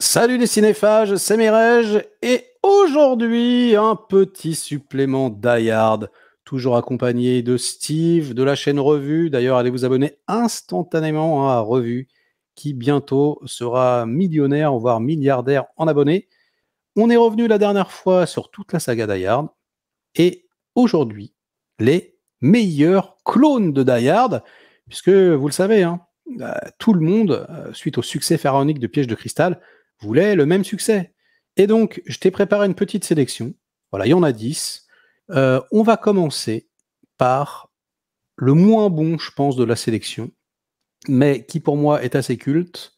Salut les cinéphages, c'est Mireille et aujourd'hui un petit supplément Die Hard, toujours accompagné de Steve de la chaîne Revue. D'ailleurs, allez vous abonner instantanément à Revue qui bientôt sera millionnaire, voire milliardaire en abonnés. On est revenu la dernière fois sur toute la saga Die Hard et aujourd'hui, les meilleurs clones de Die Hard, puisque vous le savez, hein, tout le monde, suite au succès pharaonique de Piège de Cristal, voulait le même succès. Et donc, je t'ai préparé une petite sélection. Voilà, il y en a 10. On va commencer par le moins bon, je pense, de la sélection, mais qui pour moi est assez culte.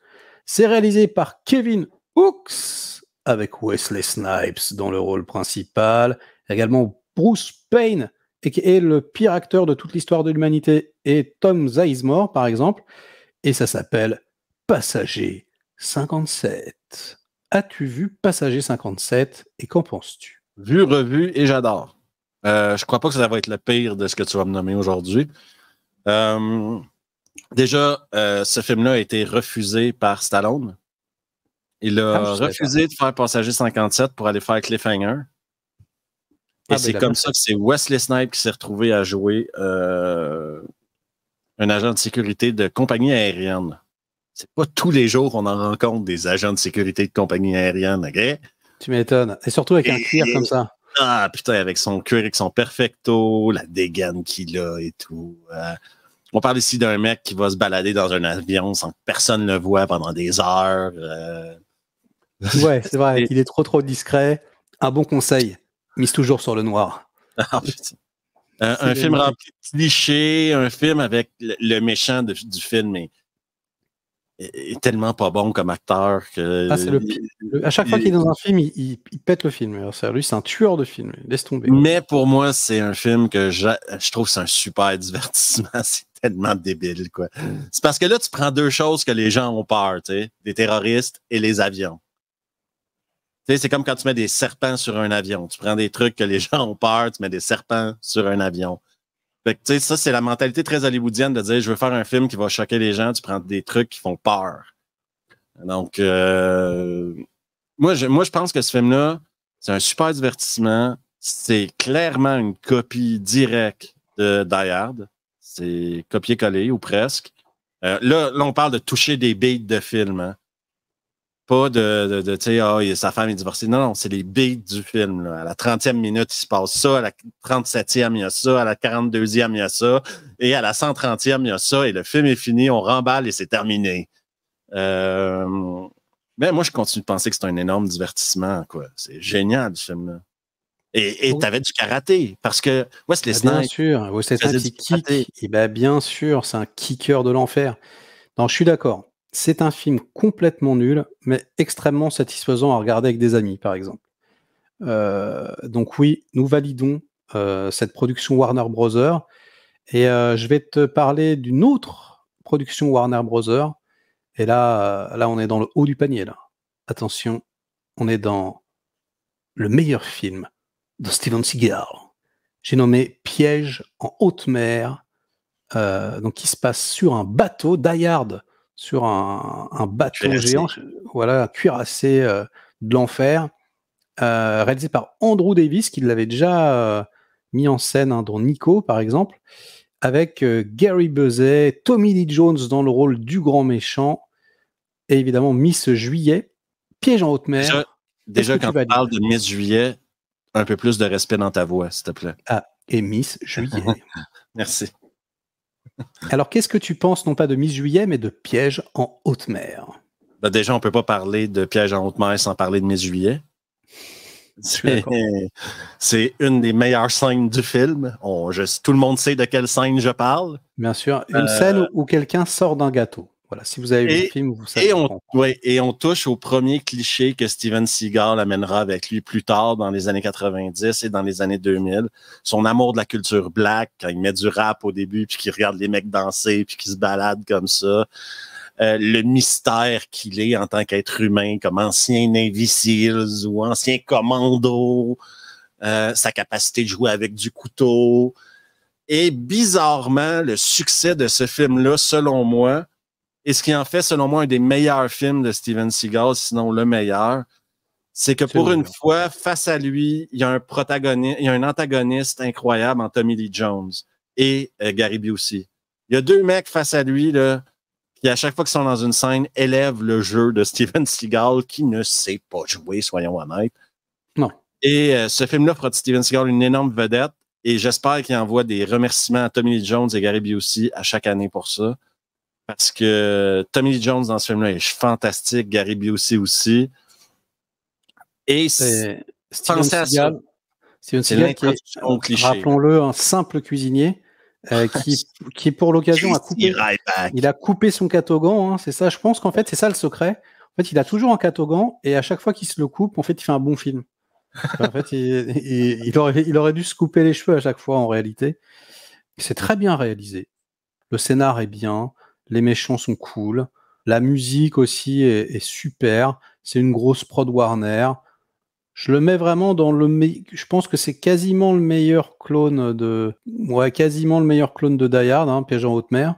C'est réalisé par Kevin Hooks, avec Wesley Snipes dans le rôle principal, également Bruce Payne, qui est le pire acteur de toute l'histoire de l'humanité, et Tom Sizemore, par exemple, et ça s'appelle Passager 57. As-tu vu Passager 57 et qu'en penses-tu? Vu, revu et j'adore. Je crois pas que ça va être le pire de ce que tu vas me nommer aujourd'hui. Déjà, ce film-là a été refusé par Stallone. Il a refusé de faire Passager 57 pour aller faire Cliffhanger. Et c'est comme ça que c'est Wesley Snipes qui s'est retrouvé à jouer un agent de sécurité de compagnie aérienne. C'est pas tous les jours qu'on en rencontre des agents de sécurité de compagnie aérienne, OK? Tu m'étonnes. Et surtout avec un cuir comme ça. Ah, putain, avec son cuir, avec son perfecto, la dégaine qu'il a et tout. On parle ici d'un mec qui va se balader dans un avion sans que personne ne le voit pendant des heures. Ouais, c'est vrai. Il est trop discret. Un bon conseil, mise toujours sur le noir. Ah, un film rempli de clichés, un film avec le méchant du film est tellement pas bon comme acteur que... Ah, c'est à chaque fois qu'il est dans un film, il pète le film. Lui, c'est un tueur de film. Laisse tomber. Mais pour moi, c'est un film que je trouve que c'est un super divertissement. C'est tellement débile, quoi. C'est parce que là, tu prends deux choses que les gens ont peur, tu sais, les terroristes et les avions. Tu sais, c'est comme quand tu mets des serpents sur un avion. Tu prends des trucs que les gens ont peur, tu mets des serpents sur un avion. Fait que, tu sais, ça, c'est la mentalité très hollywoodienne de dire, je veux faire un film qui va choquer les gens, tu prends des trucs qui font peur. Donc, moi, je pense que ce film-là, c'est un super divertissement. C'est clairement une copie directe de Die Hard. C'est copier-coller ou presque. Là, on parle de toucher des beats de film. Hein. Pas de tu sais, sa femme est divorcée. Non, c'est les beats du film. Là. À la 30e minute, il se passe ça. À la 37e, il y a ça. À la 42e, il y a ça. Et à la 130e, il y a ça. Et le film est fini, on remballe et c'est terminé. Mais moi, je continue de penser que c'est un énorme divertissement. Quoi. C'est génial, ce film-là. Et t'avais du karaté, parce que Wesley Snipes... Bien sûr, Wesley Snipes, il kick. Et bien sûr, c'est un kicker de l'enfer. Non, je suis d'accord. C'est un film complètement nul, mais extrêmement satisfaisant à regarder avec des amis, par exemple. Donc oui, nous validons cette production Warner Bros. Et je vais te parler d'une autre production Warner Bros. Et là, on est dans le haut du panier. Là. Attention, on est dans le meilleur film de Steven Seagal. J'ai nommé Piège en haute mer, donc qui se passe sur un bateau, Die Hard, sur un bateau géant, voilà, cuirassé de l'enfer, réalisé par Andrew Davis, qui l'avait déjà mis en scène, hein, dans Nico, par exemple, avec Gary Busey, Tommy Lee Jones dans le rôle du grand méchant, et évidemment Miss Juillet, Piège en haute mer. Déjà quand tu parles de Miss Juillet, un peu plus de respect dans ta voix, s'il te plaît. Ah, et Miss Juillet. Merci. Alors, qu'est-ce que tu penses, non pas de Miss Juillet, mais de Piège en haute mer? Ben déjà, on peut pas parler de Piège en haute mer sans parler de Miss Juillet. C'est une des meilleures scènes du film. Tout le monde sait de quelle scène je parle. Bien sûr, une scène où quelqu'un sort d'un gâteau. Voilà, si vous avez vu le film, vous savez. Et on touche au premier cliché que Steven Seagal amènera avec lui plus tard dans les années 90 et dans les années 2000. Son amour de la culture black, quand il met du rap au début, puis qu'il regarde les mecs danser, puis qu'il se balade comme ça. Le mystère qu'il est en tant qu'être humain, comme ancien Navy Seals ou ancien commando, sa capacité de jouer avec du couteau. Et bizarrement, le succès de ce film-là, selon moi, Et ce qui en fait, selon moi, un des meilleurs films de Steven Seagal, sinon le meilleur, c'est que pour une fois, face à lui, il y a un protagoniste, il y a un antagoniste incroyable en Tommy Lee Jones et Gary Busey. Il y a deux mecs face à lui, là, qui à chaque fois qu'ils sont dans une scène, élèvent le jeu de Steven Seagal, qui ne sait pas jouer, soyons honnêtes. Non. Et ce film-là fera de Steven Seagal une énorme vedette, et j'espère qu'il envoie des remerciements à Tommy Lee Jones et Gary Busey à chaque année pour ça. Parce que Tommy Lee Jones dans ce film-là est fantastique, Gary Busey aussi. Et Steven Seagal, qui est, rappelons-le, un simple cuisinier qui pour l'occasion a coupé son catogan. Hein, c'est ça, je pense qu'en fait, c'est ça le secret. En fait, il a toujours un catogan et à chaque fois qu'il se le coupe, en fait, il fait un bon film. En fait, il aurait dû se couper les cheveux à chaque fois en réalité. C'est très bien réalisé. Le scénar est bien, les méchants sont cool, la musique aussi est super. C'est une grosse prod Warner. Je le mets vraiment dans je pense que c'est quasiment le meilleur clone de Die Hard, hein, Piège en haute mer.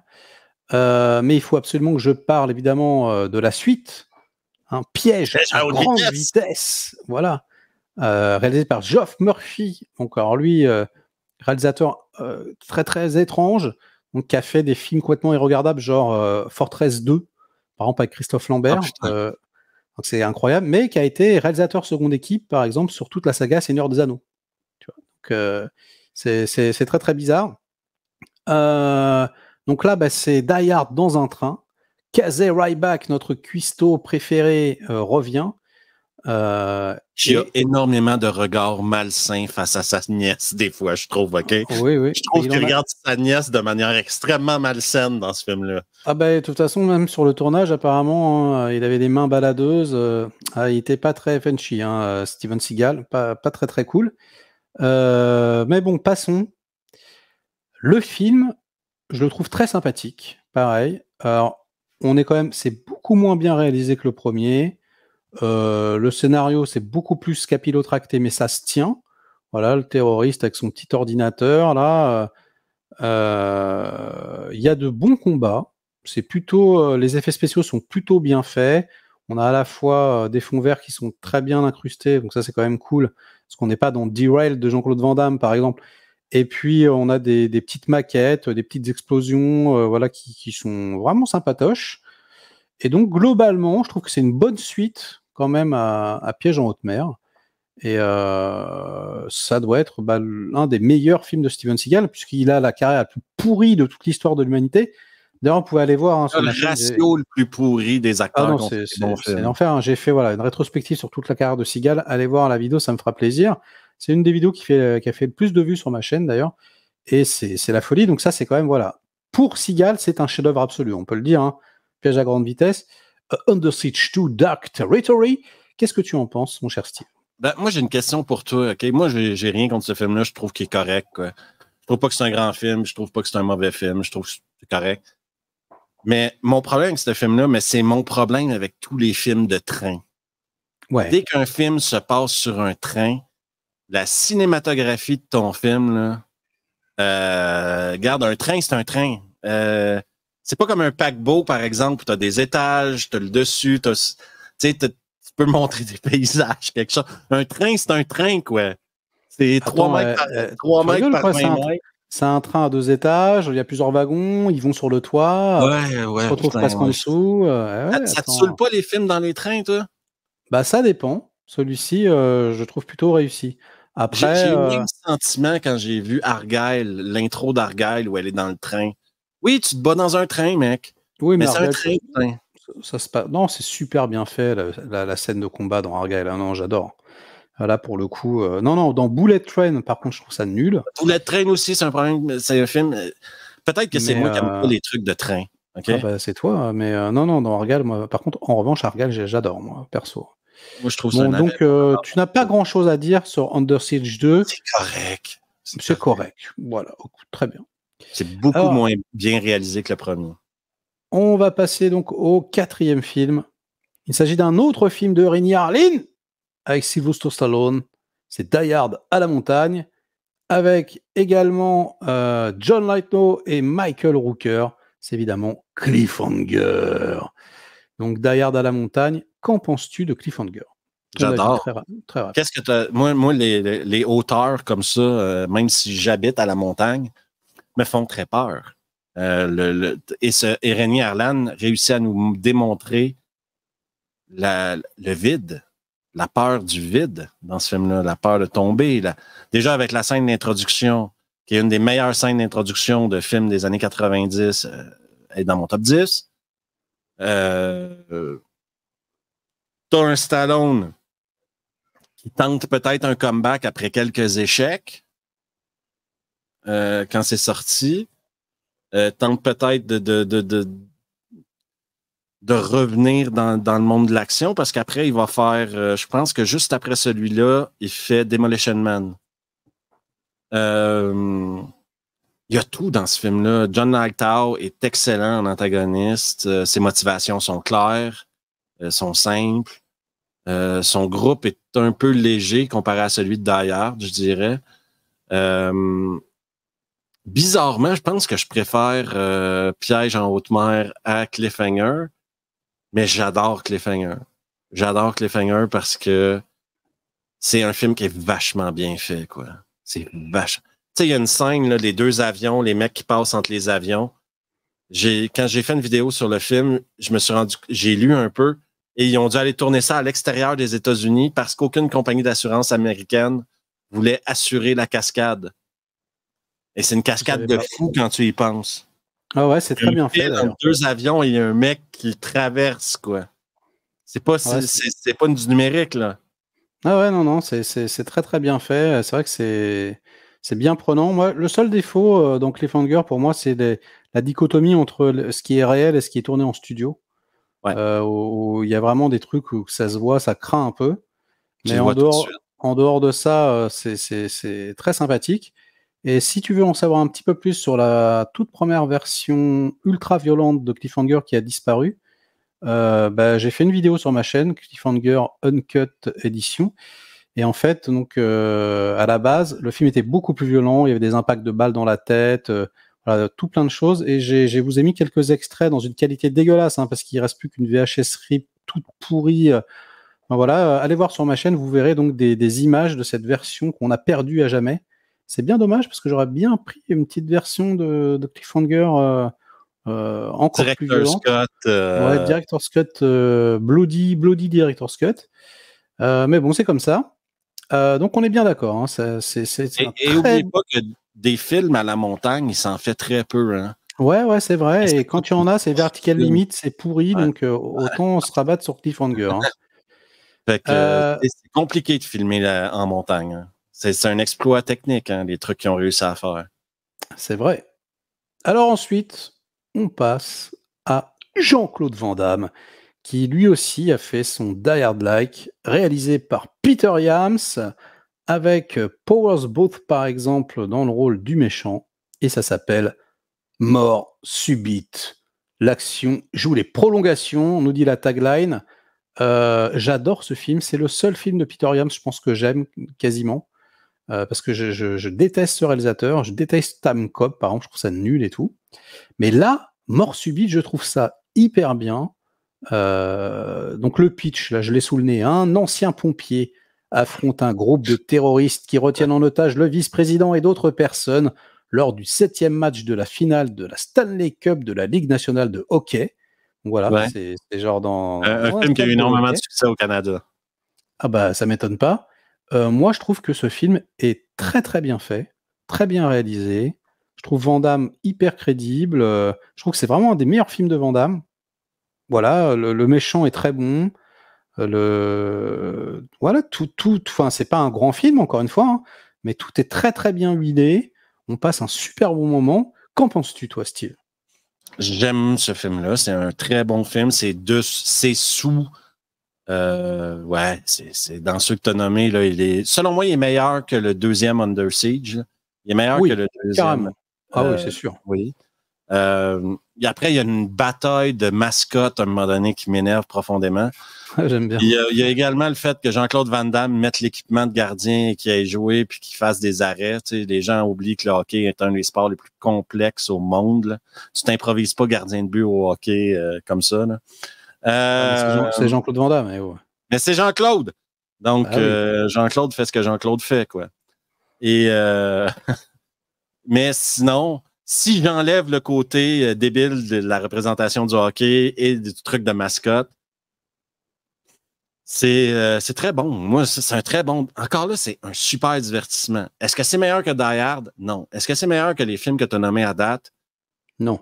Mais il faut absolument que je parle évidemment de la suite, un Piège à grande vitesse. Voilà, réalisé par Geoff Murphy. Donc alors lui, réalisateur très très étrange, donc qui a fait des films complètement irregardables, genre Fortress 2, par exemple avec Christophe Lambert. Donc c'est incroyable, mais qui a été réalisateur seconde équipe, par exemple, sur toute la saga Seigneur des Anneaux. Tu vois. Donc c'est très très bizarre. Donc là, c'est Die Hard dans un train. Casey Ryback, notre cuistot préféré, revient. Qui a énormément de regards malsains face à sa nièce, des fois, je trouve, OK? Oui. Je trouve qu'il regarde sa nièce de manière extrêmement malsaine dans ce film-là. Ah de toute façon, même sur le tournage, apparemment, hein, il avait des mains baladeuses. Il était pas très punchy, hein, Steven Seagal, pas très très cool. Mais bon, passons. Le film, je le trouve très sympathique, pareil. Alors, c'est beaucoup moins bien réalisé que le premier. Le scénario, c'est beaucoup plus capillotracté, mais ça se tient. Voilà, le terroriste avec son petit ordinateur, là. Il y a de bons combats. C'est plutôt, les effets spéciaux sont plutôt bien faits. On a à la fois des fonds verts qui sont très bien incrustés, donc ça c'est quand même cool, parce qu'on n'est pas dans Derail de Jean-Claude Van Damme, par exemple. Et puis on a des petites maquettes, des petites explosions, voilà, qui sont vraiment sympatoches. Et donc globalement, je trouve que c'est une bonne suite quand même à Piège en haute mer. Et ça doit être l'un des meilleurs films de Steven Seagal, puisqu'il a la carrière la plus pourrie de toute l'histoire de l'humanité. D'ailleurs, vous pouvez aller voir... Hein, sur le ratio le plus pourri des acteurs. Ah non, c'est l'enfer. Hein. J'ai fait une rétrospective sur toute la carrière de Seagal. Allez voir la vidéo, ça me fera plaisir. C'est une des vidéos qui a fait le plus de vues sur ma chaîne, d'ailleurs. Et c'est la folie. Donc ça, c'est quand même... Voilà. Pour Seagal, c'est un chef-d'œuvre absolu, on peut le dire. Hein. Piège à grande vitesse. Under Siege 2, Dark Territory. Qu'est-ce que tu en penses, mon cher Steve? Moi, j'ai une question pour toi. OK? Moi, j'ai rien contre ce film-là. Je trouve qu'il est correct. Quoi. Je trouve pas que c'est un grand film. Je trouve pas que c'est un mauvais film. Je trouve que c'est correct. Mais mon problème avec ce film-là, c'est mon problème avec tous les films de train. Ouais. Dès qu'un film se passe sur un train, la cinématographie de ton film, là, regarde, un train, c'est un train. C'est pas comme un paquebot, par exemple, où tu as des étages, tu as le dessus, tu peux montrer des paysages, quelque chose. Un train, c'est un train, quoi. C'est 3 mètres par 20 mètres. C'est un train à 2 étages, il y a plusieurs wagons, ils vont sur le toit, ils se retrouvent presque en dessous. Ça te saoule pas les films dans les trains, toi? Ça dépend. Celui-ci, je trouve plutôt réussi. Après, j'ai eu le même sentiment quand j'ai vu Argyle, l'intro d'Argyle où elle est dans le train. Oui, tu te bats dans un train, mec. Oui, mais c'est un train. Non, c'est super bien fait, la scène de combat dans Argyle. Non, j'adore. Là, pour le coup... Non, dans Bullet Train, par contre, je trouve ça nul. Bullet Train aussi, c'est un problème. C'est un film... Peut-être que c'est moi qui aime pas les trucs de train. Okay? C'est toi, mais non, dans Argyle, moi, par contre, en revanche, Argyle, j'adore, moi, perso. Moi, je trouve ça donc, tu n'as pas grand-chose à dire sur Under Siege 2. C'est correct. C'est correct. Voilà, très bien. C'est beaucoup moins bien réalisé que le premier. On va passer donc au 4e film. Il s'agit d'un autre film de Renny Harlin avec Sylvester Stallone. C'est Die Hard à la montagne, avec également John Lithgow et Michael Rooker. c'est évidemment Cliffhanger. Donc, Die Hard à la montagne, qu'en penses-tu de Cliffhanger? J'adore. Très rapide. Qu'est-ce que moi les hauteurs comme ça, même si j'habite à la montagne, me font très peur. Et Rémi Harlan réussit à nous démontrer le vide, la peur du vide dans ce film-là, la peur de tomber. Déjà avec la scène d'introduction, qui est une des meilleures scènes d'introduction de films des années 90, est dans mon top 10. T'as un Stallone qui tente peut-être un comeback après quelques échecs quand c'est sorti. Tente peut-être de revenir dans le monde de l'action parce qu'après, il va faire, je pense que juste après celui-là, il fait Demolition Man. Il y a tout dans ce film-là. John Lithgow est excellent en antagoniste. Ses motivations sont claires, sont simples. Son groupe est un peu léger comparé à celui de Die Hard, je dirais. Bizarrement, je pense que je préfère Piège en haute mer à Cliffhanger, mais j'adore Cliffhanger. J'adore Cliffhanger parce que c'est un film qui est vachement bien fait, quoi. C'est vachement... Tu sais, il y a une scène, là, les deux avions, les mecs qui passent entre les avions. Quand j'ai fait une vidéo sur le film, j'ai lu un peu et ils ont dû aller tourner ça à l'extérieur des États-Unis parce qu'aucune compagnie d'assurance américaine voulait assurer la cascade. Et c'est une cascade de fou quand tu y penses. Ah ouais, c'est très bien fait. Entre deux avions et il y a un mec qui traverse, quoi. C'est pas, c'est pas du numérique, là. Ah ouais, non, c'est très très bien fait. C'est vrai que c'est bien prenant. Moi, le seul défaut dans Cliffhanger, pour moi, c'est la dichotomie entre ce qui est réel et ce qui est tourné en studio. Ouais. Où il y a vraiment des trucs où ça se voit, ça craint un peu. Mais en dehors de ça, c'est très sympathique. Et si tu veux en savoir un petit peu plus sur la toute première version ultra violente de Cliffhanger qui a disparu, j'ai fait une vidéo sur ma chaîne, Cliffhanger Uncut Edition. Et en fait, donc, à la base, le film était beaucoup plus violent. Il y avait des impacts de balles dans la tête, voilà, tout plein de choses. Et je vous ai mis quelques extraits dans une qualité dégueulasse, hein, parce qu'il ne reste plus qu'une VHS RIP toute pourrie. Voilà, allez voir sur ma chaîne, vous verrez donc des images de cette version qu'on a perdue à jamais. C'est bien dommage parce que j'aurais bien pris une petite version de Cliffhanger encore plus violente. Ouais, Director's Cut, Bloody Director's Cut. Mais bon, c'est comme ça. Donc on est bien d'accord. Hein, et n'oubliez pas que des films à la montagne, il s'en fait très peu. Hein. Ouais, c'est vrai. Et quand il y en a, c'est Vertical Limit, c'est pourri. Ouais. Donc autant se rabattre sur Cliffhanger. Hein. Fait que c'est compliqué de filmer en montagne. Hein. C'est un exploit technique, hein, les trucs qu'ils ont réussi à faire. C'est vrai. Alors ensuite, on passe à Jean-Claude Van Damme, qui lui aussi a fait son Die Hard-like, réalisé par Peter Yams, avec Powers Both par exemple dans le rôle du méchant, et ça s'appelle Mort subite. L'action joue les prolongations, nous dit la tagline. J'adore ce film, c'est le seul film de Peter Yams, je pense que j'aime quasiment. Parce que je déteste ce réalisateur, je déteste Tam Cobb, par exemple, je trouve ça nul et tout. Mais là, Mort subite, je trouve ça hyper bien. Donc le pitch, là, je l'ai sous le nez. Un ancien pompier affronte un groupe de terroristes qui retiennent en otage le vice-président et d'autres personnes lors du 7e match de la finale de la Stanley Cup de la Ligue nationale de hockey. Voilà, ouais. C'est genre dans... Un film qui a eu énormément de succès au Canada. Ah bah, ça m'étonne pas. Moi, je trouve que ce film est très très bien fait, très bien réalisé. Je trouve Van Damme hyper crédible. Je trouve que c'est vraiment un des meilleurs films de Van Damme. Voilà, le méchant est très bon. Voilà, tout. Enfin, c'est pas un grand film encore une fois, hein, mais tout est très très bien huilé. On passe un super bon moment. Qu'en penses-tu, toi, Steve? J'aime ce film-là. C'est un très bon film. C'est sous. Ouais, c'est dans ceux que tu as nommés, là, selon moi, il est meilleur que le deuxième Under Siege. Là. Il est meilleur que le deuxième. Carrément. Ah oui, c'est sûr. Oui. Et après, il y a une bataille de mascottes à un moment donné qui m'énerve profondément. J'aime bien. Il y a également le fait que Jean-Claude Van Damme mette l'équipement de gardien et qu'il aille jouer puis qu'il fasse des arrêts. Tu sais, les gens oublient que le hockey est un des sports les plus complexes au monde. Là. Tu t'improvises pas gardien de but au hockey comme ça. Là. C'est Jean-Claude Van Damme. Ouais. Mais c'est Jean-Claude. Donc, oui. Jean-Claude fait ce que Jean-Claude fait, quoi. Et mais sinon, si j'enlève le côté débile de la représentation du hockey et du truc de mascotte, c'est très bon. Moi, c'est un très bon... Encore là, c'est un super divertissement. Est-ce que c'est meilleur que Die Hard? Non. Est-ce que c'est meilleur que les films que tu as nommés à date? Non.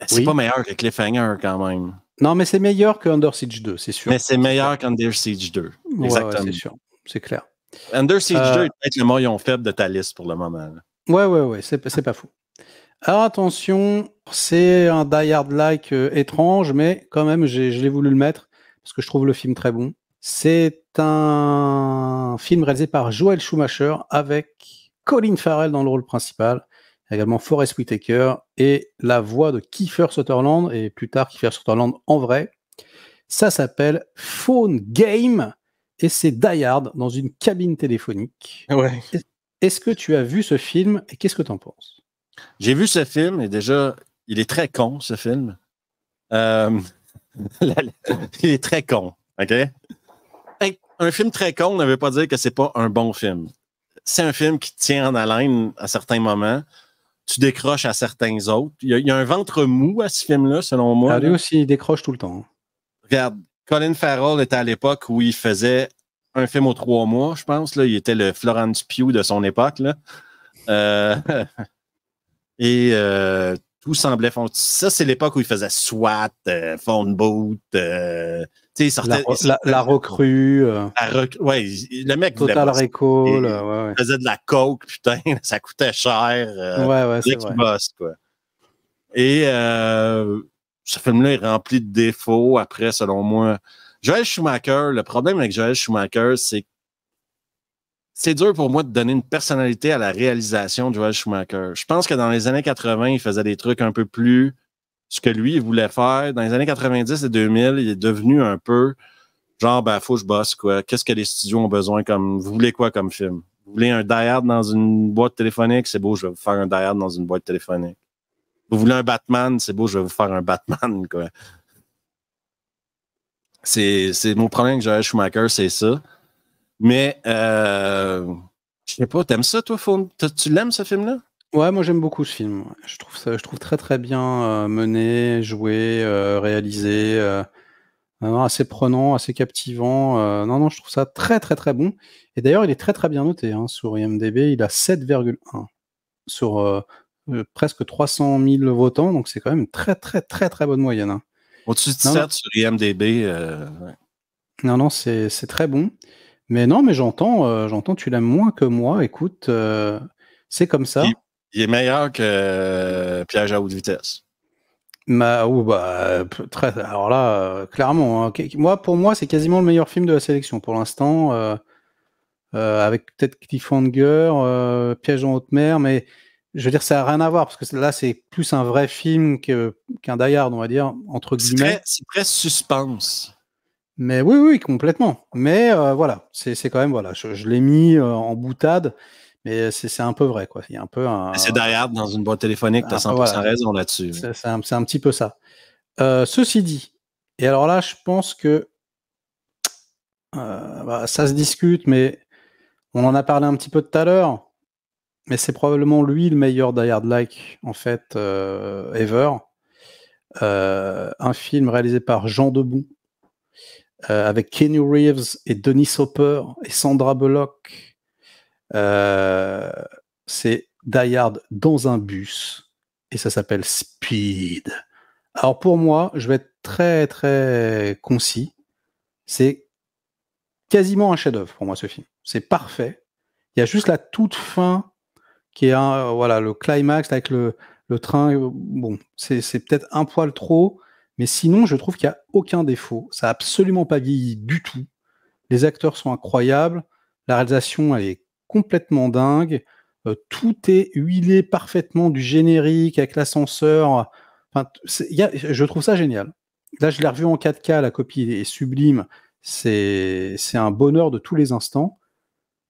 C'est pas meilleur que Cliffhanger, quand même. Non, mais c'est meilleur que Under Siege 2, c'est sûr. Mais c'est meilleur qu'Under Siege 2. Exactement. Ouais, c'est sûr. C'est clair. Under Siege 2 est peut-être le maillon faible de ta liste pour le moment. Là. Ouais, c'est pas fou. Alors attention, c'est un Die Hard-like étrange, mais quand même, je l'ai voulu le mettre parce que je trouve le film très bon. C'est un film réalisé par Joel Schumacher avec Colin Farrell dans le rôle principal, également Forest Whitaker et la voix de Kiefer Sutherland, et plus tard Kiefer Sutherland en vrai. Ça s'appelle Phone Game et c'est Die Hard dans une cabine téléphonique. Ouais. Est-ce que tu as vu ce film et qu'est-ce que tu en penses? J'ai vu ce film et déjà, il est très con, ce film. Il est très con, OK? Un film très con ne veut pas dire que c'est pas un bon film. C'est un film qui te tient en haleine à certains moments. Tu décroches à certains autres. Il y a un ventre mou à ce film-là, selon moi. Ah, lui aussi, il décroche tout le temps. Regarde, Colin Farrell était à l'époque où il faisait un film aux 3 mois, je pense. Là. Il était le Florence Pugh de son époque. Là. Et tout semblait fonctionner. Ça, c'est l'époque où il faisait SWAT, Phone Booth. Il sortait, la recrue. Ouais, le mec Total Recall. Ouais. Il faisait de la coke, putain, ça coûtait cher. Ouais, c'est vrai. Bosse, quoi. Et ce film-là est rempli de défauts. Après, selon moi, Joel Schumacher, le problème avec Joel Schumacher, c'est que c'est dur pour moi de donner une personnalité à la réalisation de Joel Schumacher. Je pense que dans les années 80, il faisait des trucs un peu plus ce que lui, il voulait faire. Dans les années 90 et 2000, il est devenu un peu genre, faut que je bosse, quoi. Qu'est-ce que les studios ont besoin comme... Vous voulez quoi comme film? Vous voulez un Die Hard dans une boîte téléphonique? C'est beau, je vais vous faire un Die Hard dans une boîte téléphonique. Vous voulez un Batman? C'est beau, je vais vous faire un Batman, quoi. C'est mon problème avec Joel Schumacher, c'est ça. Mais, je sais pas, t'aimes ça, toi, tu l'aimes, ce film-là? Ouais, moi j'aime beaucoup ce film. Je trouve très très bien mené, joué, réalisé, assez prenant, assez captivant. Non, je trouve ça très très très bon. Et d'ailleurs, il est très très bien noté sur IMDb. Il a 7,1 sur presque 300 000 votants, donc c'est quand même une très très très très bonne moyenne. Hein. Au-dessus de 7 sur IMDb. Ouais. Non, c'est très bon. Mais non, mais j'entends, tu l'aimes moins que moi. Écoute, c'est comme ça. Il est meilleur que Piège à haute vitesse. Alors là, clairement. Hein, pour moi, c'est quasiment le meilleur film de la sélection pour l'instant, avec peut-être Cliffhanger, Piège en haute mer, mais je veux dire, ça n'a rien à voir parce que là, c'est plus un vrai film qu'un Die Hard, on va dire, entre guillemets. C'est très suspense. Mais oui, complètement. Mais voilà, c'est quand même, voilà, je l'ai mis en boutade, mais c'est un peu vrai, quoi. Il y a un peu c'est Die Hard dans une boîte téléphonique, t'as 100% raison là-dessus. C'est un petit peu ça. Ceci dit, et alors là, je pense que ça se discute, mais on en a parlé un petit peu tout à l'heure, mais c'est probablement lui le meilleur Die Hard-like, en fait, ever. Un film réalisé par Jean Debout, avec Keanu Reeves et Dennis Hopper et Sandra Bullock. C'est Die Hard dans un bus et ça s'appelle Speed. Alors pour moi, je vais être très très concis. C'est quasiment un chef-d'œuvre pour moi ce film. C'est parfait. Il y a juste la toute fin qui est le climax avec le train. Bon, c'est peut-être un poil trop. Mais sinon, je trouve qu'il n'y a aucun défaut. Ça n'a absolument pas vieilli du tout. Les acteurs sont incroyables. La réalisation, elle est complètement dingue. Tout est huilé parfaitement du générique avec l'ascenseur. Enfin, je trouve ça génial. Là, je l'ai revu en 4K, la copie est sublime. C'est un bonheur de tous les instants.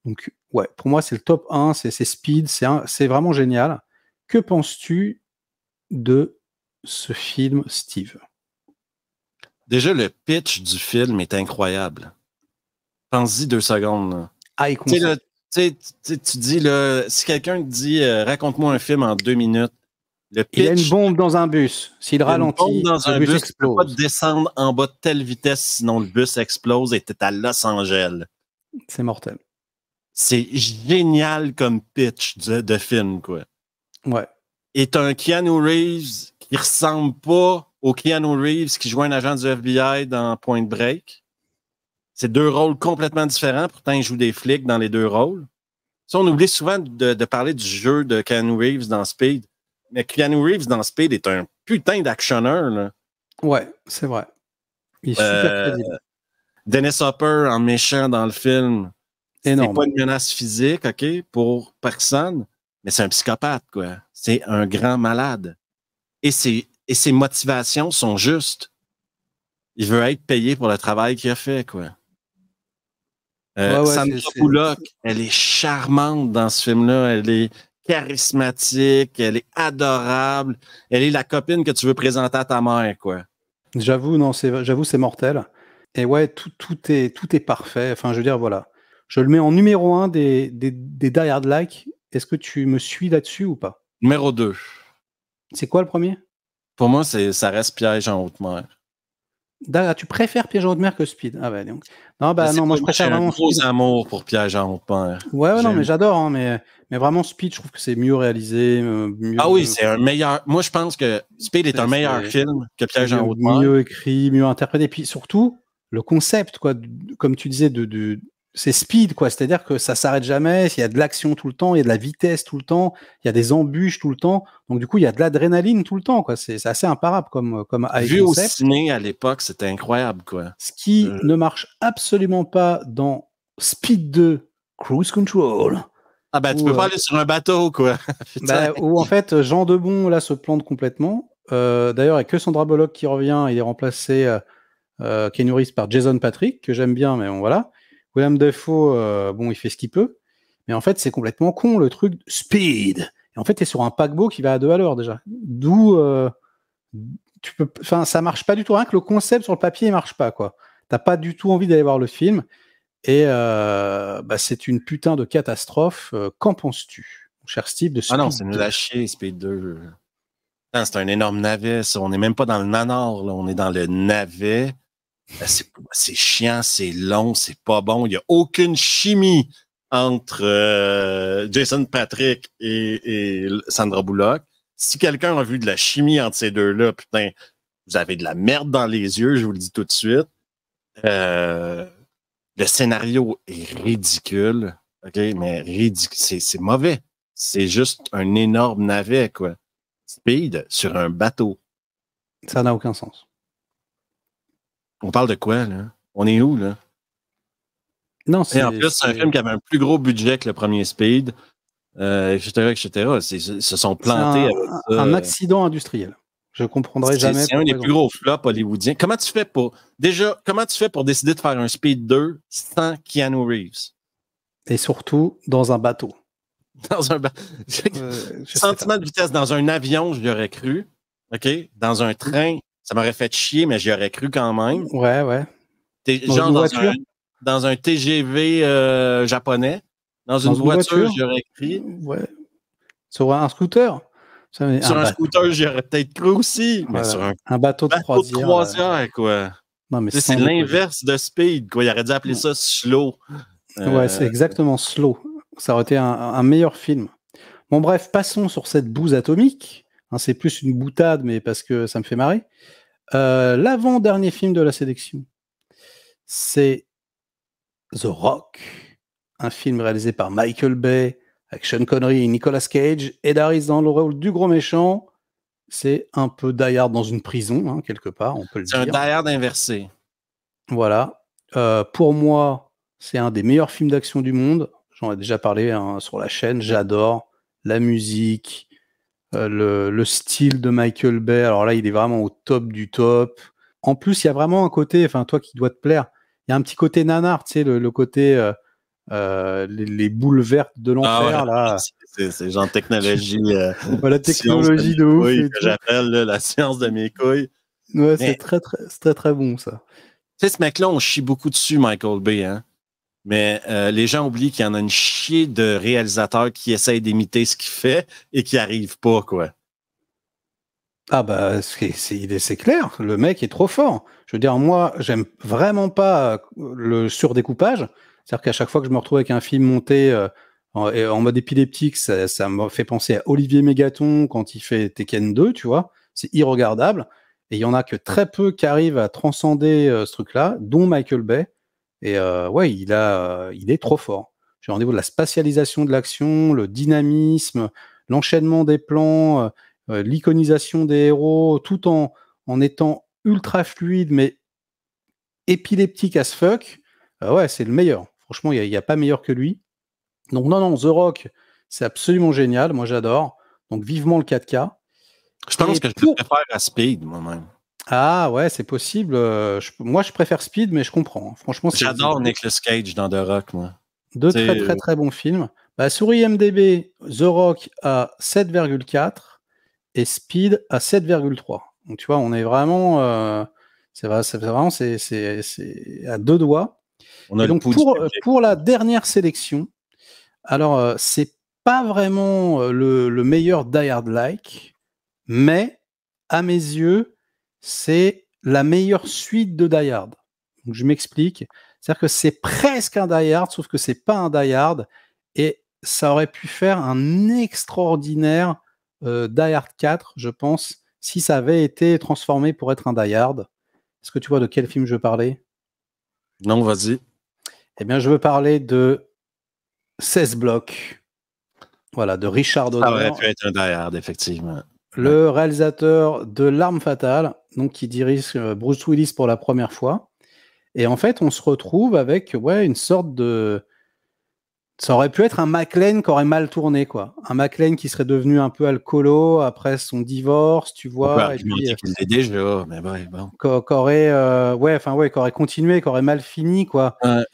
Donc, ouais, pour moi, c'est le top 1, c'est Speed, c'est vraiment génial. Que penses-tu de ce film, Steve? Déjà, le pitch du film est incroyable. Pense-y 2 secondes. Là. Ah, il concept. Tu dis, là, si quelqu'un te dit raconte-moi un film en 2 minutes, le pitch. Il y a une bombe dans un bus. S'il ralentit, le bus explose. Tu peux pas descendre en bas de telle vitesse, sinon le bus explose et t'es à Los Angeles. C'est mortel. C'est génial comme pitch de film, quoi. Ouais. Et t'as un Keanu Reeves qui ressemble pas au Keanu Reeves qui joue un agent du FBI dans Point Break. C'est 2 rôles complètement différents. Pourtant, il joue des flics dans les 2 rôles. Ça, on oublie souvent de parler du jeu de Keanu Reeves dans Speed. Mais Keanu Reeves dans Speed est un putain d'actionneur, là. Ouais, c'est vrai. Il est super crédible. Dennis Hopper en méchant dans le film. Énorme. C'est pas une menace physique, OK, pour personne, mais c'est un psychopathe, quoi. C'est un grand malade. Et ses motivations sont justes. Il veut être payé pour le travail qu'il a fait, quoi. Sandra Bullock, elle est charmante dans ce film-là. Elle est charismatique, elle est adorable. Elle est la copine que tu veux présenter à ta mère, quoi. J'avoue, c'est mortel. Et ouais, tout est parfait. Enfin, je veux dire, voilà. Je le mets en numéro 1 des Die Hard-like. Est-ce que tu me suis là-dessus ou pas? Numéro 2. C'est quoi le premier? Pour moi, ça reste Piège en haute mer. Tu préfères Piège en haute mer que Speed? Ah bah donc. Non, moi je préfère vraiment Speed. J'ai un gros amour pour Piège en haute mer. Ouais, non, mais j'adore, hein, mais vraiment Speed, je trouve que c'est mieux réalisé. Ah oui, c'est un meilleur. Moi, je pense que Speed est un meilleur film que Piège en haute mer. Mieux écrit, mieux interprété. Puis surtout, le concept, quoi, comme tu disais, c'est Speed, quoi. C'est-à-dire que ça s'arrête jamais. Il y a de l'action tout le temps, il y a de la vitesse tout le temps, il y a des embûches tout le temps. Donc, du coup, il y a de l'adrénaline tout le temps, quoi. C'est assez imparable comme Vu au ciné à l'époque, c'était incroyable, quoi. Ce qui ne marche absolument pas dans Speed 2, Cruise Control. Ah ben, tu peux pas aller sur un bateau, quoi. Où en fait, Jean Debon, là, se plante complètement. D'ailleurs, il n'y a que Sandra Bullock qui revient. Il est remplacé Keanu Reeves par Jason Patrick, que j'aime bien, mais bon, voilà. William Dafoe, il fait ce qu'il peut. Mais en fait, c'est complètement con, le truc Speed. Et en fait, tu es sur un paquebot qui va à 2 à l'heure, déjà. D'où... ça marche pas du tout. Rien que le concept sur le papier, il marche pas, quoi. T'as pas du tout envie d'aller voir le film. Et c'est une putain de catastrophe. Qu'en penses-tu, mon cher Steve, de Speed? Ah non, c'est nul à chier, Speed 2. Non, c'est un énorme navet, ça. On n'est même pas dans le nanar, là. On est dans le navet. C'est chiant, c'est long, c'est pas bon. Il n'y a aucune chimie entre Jason Patrick et Sandra Bullock. Si quelqu'un a vu de la chimie entre ces deux-là, putain, vous avez de la merde dans les yeux, je vous le dis tout de suite. Le scénario est ridicule, OK, mais ridicule, c'est mauvais. C'est juste un énorme navet, quoi. Speed sur un bateau. Ça n'a aucun sens. On parle de quoi, là? On est où, là? Non, et en plus, c'est un film qui avait un plus gros budget que le premier Speed, etc., etc. Ils se sont plantés avec ça. Un accident industriel. Je comprendrai jamais. C'est un des plus gros flops hollywoodiens. Comment tu fais pour décider de faire un Speed 2 sans Keanu Reeves? Et surtout, dans un bateau. Dans un sentiment de vitesse dans un avion, je l'aurais cru. OK? Dans un train, ça m'aurait fait chier, mais j'y aurais cru quand même. Ouais. Genre dans un TGV japonais. Dans une voiture, j'aurais cru. Ouais. Sur un scooter. Sur un scooter, j'aurais peut-être cru aussi. Mais sur un bateau de croisière. Quoi. Non, mais c'est l'inverse de Speed, quoi. Il aurait dû appeler ça slow. Ouais, c'est exactement slow. Ça aurait été un meilleur film. Bon, bref, passons sur cette bouse atomique. C'est plus une boutade, mais parce que ça me fait marrer. L'avant-dernier film de la sélection, c'est The Rock, un film réalisé par Michael Bay, avec Sean Connery et Nicolas Cage, Ed Harris dans le rôle du gros méchant. C'est un peu Die Hard dans une prison, quelque part, on peut le dire. C'est un Die Hard inversé. Voilà. Pour moi, c'est un des meilleurs films d'action du monde. J'en ai déjà parlé hein, sur la chaîne. J'adore la musique, le style de Michael Bay. Alors là, il est vraiment au top du top. En plus, il y a vraiment un côté, enfin, toi qui doit te plaire, il y a un petit côté nanar, tu sais, le côté les boules vertes de l'enfer, là. C'est genre technologie, La science de technologie mes de ouf couilles et que tout. j'appelle là, la science de mes couilles. Ouais, Mais c'est très, très bon, ça. tu sais, ce mec-là, on chie beaucoup dessus, Michael Bay, hein. Mais les gens oublient qu'il y en a une chier de réalisateurs qui essayent d'imiter ce qu'il fait et qui arrivent pas, quoi. Ah bah, c'est clair, le mec est trop fort. Je veux dire, moi, j'aime vraiment pas le surdécoupage. C'est-à-dire qu'à chaque fois que je me retrouve avec un film monté en mode épileptique, ça me fait penser à Olivier Mégaton quand il fait Tekken 2, tu vois. C'est irregardable. Et il y en a que très peu qui arrivent à transcender ce truc-là, dont Michael Bay. Et ouais, il est trop fort. Genre, au niveau de la spatialisation de l'action, le dynamisme, l'enchaînement des plans, l'iconisation des héros, tout en étant ultra fluide, mais épileptique as fuck, ouais, c'est le meilleur. Franchement, il y a pas meilleur que lui. Donc non, non, The Rock, c'est absolument génial. Moi, j'adore. Donc vivement le 4K. Je Et pense que je le préfère à Speed, moi-même. Ah ouais, c'est possible. Moi, je préfère Speed, mais je comprends. Franchement, c'est J'adore Nicolas Cage dans The Rock, moi. deux très C'est très très bons films. Bah, sur IMDb, The Rock a 7,4 et Speed à 7,3. Donc tu vois, on est vraiment, c'est à deux doigts. on a Et le donc pouls du public. pour la dernière sélection, alors c'est pas vraiment le meilleur Die Hard-like, mais à mes yeux, c'est la meilleure suite de Die Hard. Donc je m'explique. C'est-à-dire que c'est presque un Die Hard, sauf que c'est pas un Die Hard, et ça aurait pu faire un extraordinaire Die Hard 4, je pense, si ça avait été transformé pour être un Die Hard. Est-ce que tu vois de quel film je veux parler? Non, vas-y. Eh bien, je veux parler de 16 blocs, voilà, de Richard Ça Donner, aurait pu être un Die Hard, effectivement. Ouais. le réalisateur de L'Arme Fatale, donc qui dirige Bruce Willis pour la première fois. Et en fait, on se retrouve avec ouais, une sorte de... Ça aurait pu être un McClane qui aurait mal tourné, quoi. Un McClane qui serait devenu un peu alcoolo après son divorce, tu On peut vois, et puis argumenter qu'il l'est déjà, mais bon. qu'aurait qui aurait continué, qui aurait mal fini, quoi. Ouais.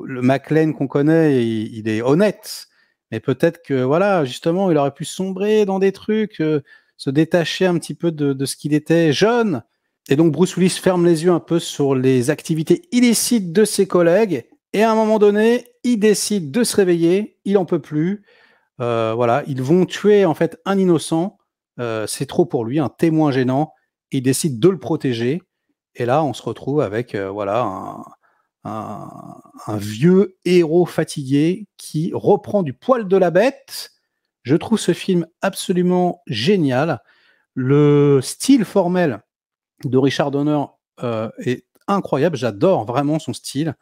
Le McClane qu'on connaît, il est honnête, mais peut-être que voilà, justement, il aurait pu sombrer dans des trucs, se détacher un petit peu de ce qu'il était jeune. Et donc Bruce Willis ferme les yeux un peu sur les activités illicites de ses collègues. Et à un moment donné, il décide de se réveiller. Il en peut plus. Voilà, ils vont tuer en fait un innocent. C'est trop pour lui, un témoin gênant. Il décide de le protéger. Et là, on se retrouve avec voilà un vieux héros fatigué qui reprend du poil de la bête. Je trouve ce film absolument génial. Le style formel de Richard Donner est incroyable. J'adore vraiment son style.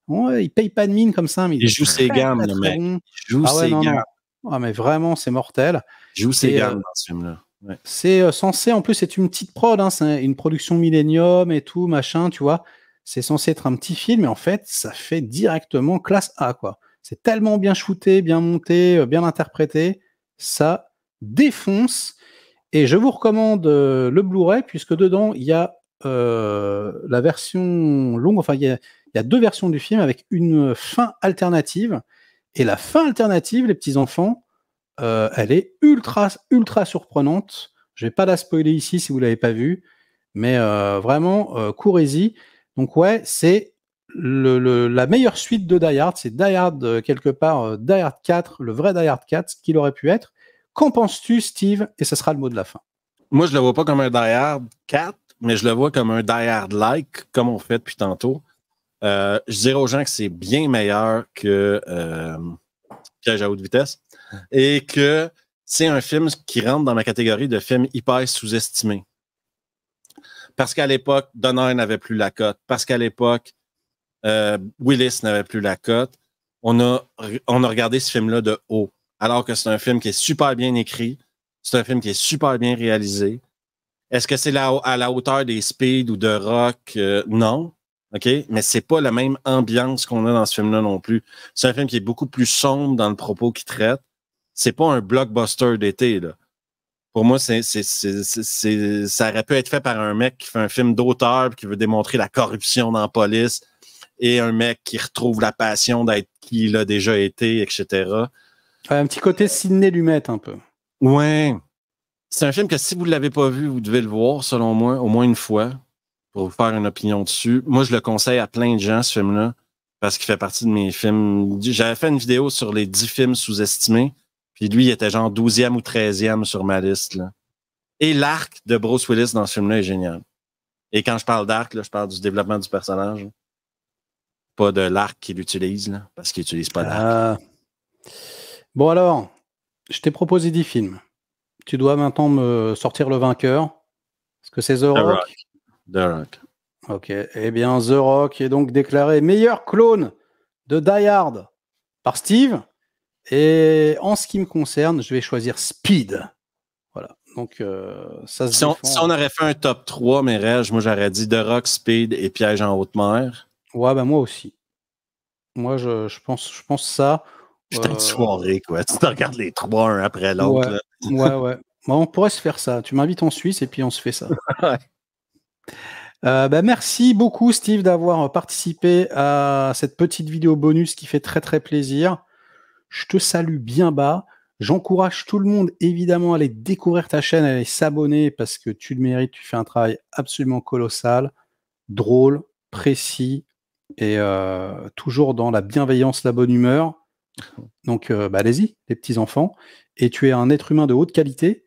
Ouais, il paye pas de mine comme ça, mais il Il est joue ses très, gammes, très, le très mec. bon. Il joue Ah ouais, ses non, gammes. non. Ah, mais vraiment, c'est mortel. Il joue ses Et gammes dans ce film-là. Ouais. c'est censé, en plus, c'est une petite prod, hein, c'est une production Millennium et tout, machin, tu vois. C'est censé être un petit film, mais en fait, ça fait directement classe A, quoi. C'est tellement bien shooté, bien monté, bien interprété, ça défonce. Et je vous recommande le Blu-ray, puisque dedans, il y a la version longue, enfin, il y a deux versions du film avec une fin alternative. Et la fin alternative, les petits-enfants, elle est ultra, ultra surprenante. Je vais pas la spoiler ici si vous l'avez pas vue, mais vraiment, courez-y. Donc ouais, c'est la meilleure suite de Die Hard. C'est Die Hard, quelque part, Die Hard 4, le vrai Die Hard 4, ce qu'il aurait pu être. Qu'en penses-tu, Steve? Et ce sera le mot de la fin. Moi, je le vois pas comme un Die Hard 4, mais je le vois comme un Die Hard-like, comme on fait depuis tantôt. Je dirais aux gens que c'est bien meilleur que Piège à haute vitesse et que c'est un film qui rentre dans ma catégorie de films hyper sous-estimés. Parce qu'à l'époque, Donner n'avait plus la cote. Parce qu'à l'époque, Willis n'avait plus la cote. On a regardé ce film-là de haut. Alors que c'est un film qui est super bien écrit. C'est un film qui est super bien réalisé. Est-ce que c'est à la hauteur des Speed ou de Rock? Non. OK? Mais c'est pas la même ambiance qu'on a dans ce film-là non plus. C'est un film qui est beaucoup plus sombre dans le propos qu'il traite. C'est pas un blockbuster d'été, là. Pour moi, ça aurait pu être fait par un mec qui fait un film d'auteur qui veut démontrer la corruption dans la police et un mec qui retrouve la passion d'être qui il a déjà été, etc. Un petit côté Sidney Lumet, un peu. Ouais. C'est un film que si vous ne l'avez pas vu, vous devez le voir, selon moi, au moins une fois, pour vous faire une opinion dessus. Moi, je le conseille à plein de gens, ce film-là, parce qu'il fait partie de mes films. J'avais fait une vidéo sur les 10 films sous-estimés, puis lui, il était genre 12e ou 13e sur ma liste, là. Et l'arc de Bruce Willis dans ce film-là est génial. Et quand je parle d'arc, là, je parle du développement du personnage. Pas de l'arc qu'il utilise, là, parce qu'il n'utilise pas d'arc. Bon alors, je t'ai proposé 10 films. Tu dois maintenant me sortir le vainqueur. Est-ce que c'est The Rock? The Rock. Ok. Eh bien, The Rock est donc déclaré meilleur clone de Die Hard par Steve. Et en ce qui me concerne, je vais choisir Speed. Voilà. Donc, ça se défend. Si on aurait fait un top 3, mes rêves, moi, j'aurais dit The Rock, Speed et Piège en haute mer. Ouais, ben moi aussi. Moi, je pense ça. Putain de soirée, quoi. Tu te regardes les trois, un après l'autre. Ouais. Bon, on pourrait se faire ça. Tu m'invites en Suisse et puis on se fait ça. Merci beaucoup, Steve, d'avoir participé à cette petite vidéo bonus qui fait très, très plaisir. Je te salue bien bas. J'encourage tout le monde, évidemment, à aller découvrir ta chaîne, à aller s'abonner parce que tu le mérites. Tu fais un travail absolument colossal, drôle, précis et toujours dans la bienveillance, la bonne humeur. Donc, allez-y, les petits enfants. Et tu es un être humain de haute qualité.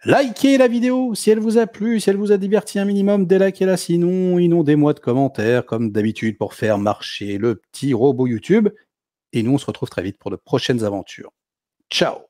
Likez la vidéo si elle vous a plu, si elle vous a diverti un minimum, délikez-la, sinon inondez-moi de commentaires comme d'habitude pour faire marcher le petit robot YouTube. Et nous, on se retrouve très vite pour de prochaines aventures. Ciao!